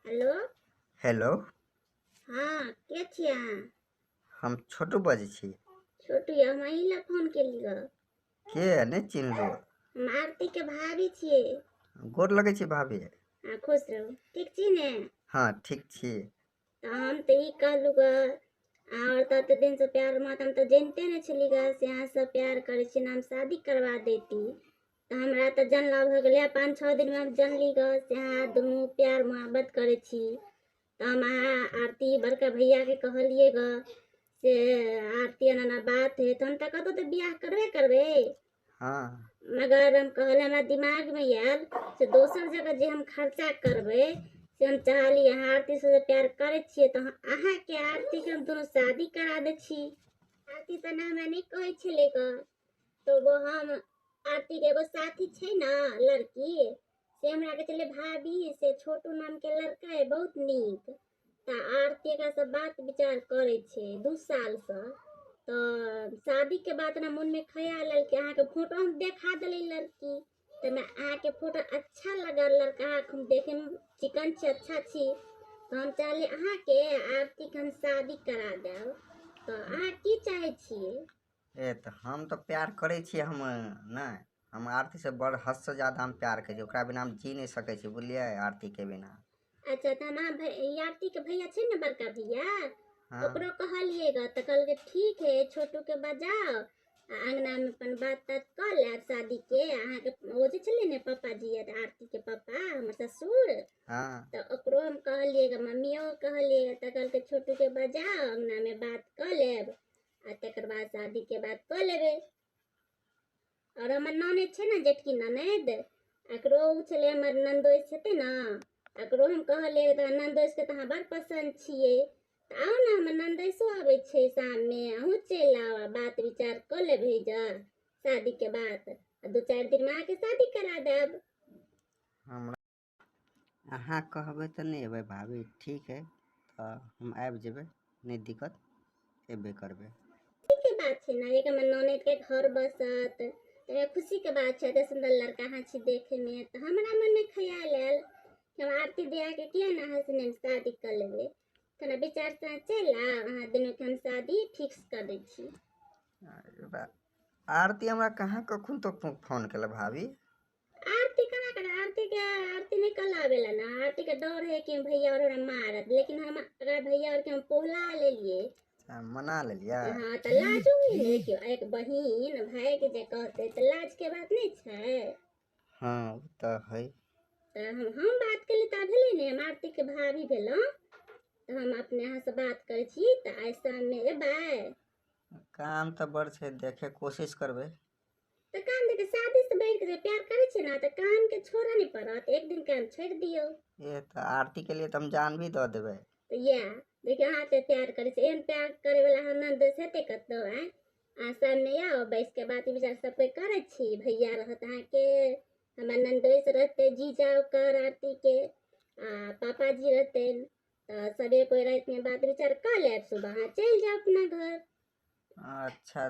Hello. Hello. हाँ, के छियै अहाँ? हम छोटू बजै छी। छोटू या हम अहीं ला फोन केली ग। के नहीं चिन्हलू? हम आरती के भाभी छियै। गोर लगै छी भाभी। हाँ, खुश रहू। ठीक छी ने? हाँ ठीक छी। तो हम तो ई कहलू ग और तते दिन से प्यार मात हम तो जानते नहीं छली ग से अहाँ सब प्यार करे छी ना हम शादी करवा देती। तो हमरा तो जानला भ गेलै 5-6 दिन में हम जानली ग से अहाँ दुनू प्यार मोहब्बत करे छी। तो हम अहाँ आरती बड़का भैया के कहलिए ग से आरती एना बात है तो हम तो कहतो तो बियाह करबे करबे। हाँ मगर हम कहले हमरा दिमाग में आयल से दोसर जगह जे हम खर्चा करबे से हम चाहली अहाँ आरती से प्यार करे छिए तो अहाँ के आरती के हम दोनों शादी करा दे छी। आरती तो ना हमरा नहीं कहे छले ग तो वो हम आरती के एगो साथी छे ना लड़की से हमरा के चले भाभी से छोटू नाम के लड़का है बहुत नीक तो आरती का सब बात विचार करे छे 2 साल से। तो शादी के बाद ना मन में ख्याल आयल कि अहाँ के फोटो हम देखा दिली लड़की तो मैं अहाँ के फोटो अच्छा लगा लड़का हम देखे में चिकन छी अच्छा छी तो हम चाहली अहाँ के आरती के हम शादी करा देव। तो अहाँ की चाहे छिए? ए तो हम तो प्यार करे छी हम नहीं हम आरती से बड़ हद से ज्यादा हम प्यार करे छी ओकरा बिना हम जी नहीं सके छी बुझलिए आरती के बिना। अच्छा तो हम आरती के भैया छे ना बड़का भैया हाँ ओकरो कहलिएगा तो कहल ठीक है छोटू के बजाओ अंगना में अपन बात तात कर ले शादी के अहाँ के वो जे चले ने पापा जी आरती के पापा हमर ससुर हाँ तो ओकरो हम कहलिएगा मम्मियों कहलिएगा तो कहल के छोटू के बजाओ अंगना में बात कर लेब आ तकर बाद शादी के बात कर लेबे। और हमर ननद छे ना जेठकी ननद एकरो चले हमर नंदोई छते ना एकरो हम कहलिए तो नंदोई के तो बड़ पसंद छिए आओ ना हमर नंदोइसो आवे छे शाम में अहूँ चल आओ बात विचार कर ले भेजा शादी के बाद 2-4 दिन में आके शादी करा देब। हमरा अहाँ कहबे तो नहीं अबे भाभी ठीक है तो हम आबि जेबे नहीं दिक्कत एबे करबे। ठीक के बात छे ना एक हमर ननद के घर बसत तो खुशी के बात छे सुंदर लड़का हाँ छी देखे में तो हमरा मन में ख्याल आयल कि हम आरती दिया के किया ना हसने शादी कर लेबे तना विचार से चल अहाँ दोनों के हम शादी फिक्स कर दे छी। आरती हमरा कहाँ कखुन तो फोन केला भाभी? आरती कना करे आरती नहीं कल आवेला ना आरती के डर है कि भैया और हमरा मारत लेकिन हम अगर भैया और के हम पोहला ले लिए मना ले लिया। हाँ तो लाज हुई ने कि एक बहिन भाई के जे कहते तो लाज के बात नहीं छे। हाँ तो है तो हम बात के लिए ता भेले ने हम आरती के भाभी भेलो तो हम अपने यहाँ से बात करे छी तो आज शाम में एबै। काम तो बड़ छे देखे कोशिश करबे। तो काम देखे शादी से बैठ के प्यार करे छे ना तो काम के छोड़ा नहीं पड़त एक दिन काम छोड़ दियो। ये तो आरती के लिए तो हम जान भी दो देबे। तो या देखिए अहाँ से प्यार करे छे एहन प्यार करे वाला हम नंद से ते कतो है आ सामने आओ बैठ के बात विचार सब कोई करे छी भैया रहत अहाँ के हमर नंदोइस रहते जीजा कर आरती के पापा जी रहते तो सबे कोई रात में बात विचार कर ले सुबह चल जाओ अपना घर। अच्छा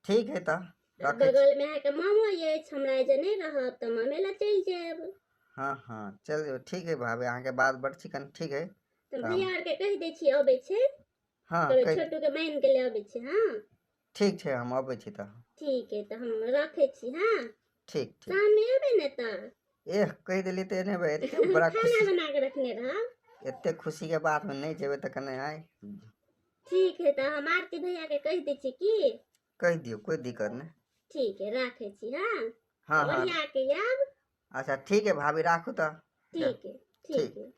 ठीक है तो बगल में आके मामो ये हमरा जे नहीं रहब तो मामे ला चल जाब। हाँ हाँ चल जाओ ठीक है भाभी अहाँ के बात बड़ चिकन ठीक है तो भैया और के कह दे छी आबे छे हाँ तो छोटू के मान के ले आबे छे। हाँ ठीक है हम आबे छी तो ठीक है तो हम रखे छी। हाँ ठीक ठीक शाम में आबे ने तो एह कह दिली तो एने बे एते बड़ा खुशी खाना बना के रखने रहा एते खुशी के बात में नहीं जेबे तो कने आए। ठीक है तो हम आरती भैया के कह दे छी की कह दियो कोई दिक्कत नहीं। ठीक है रखे छी। हाँ हाँ हाँ बढ़िया के याब। अच्छा ठीक है भाभी राखू तो ठीक है ठीक है।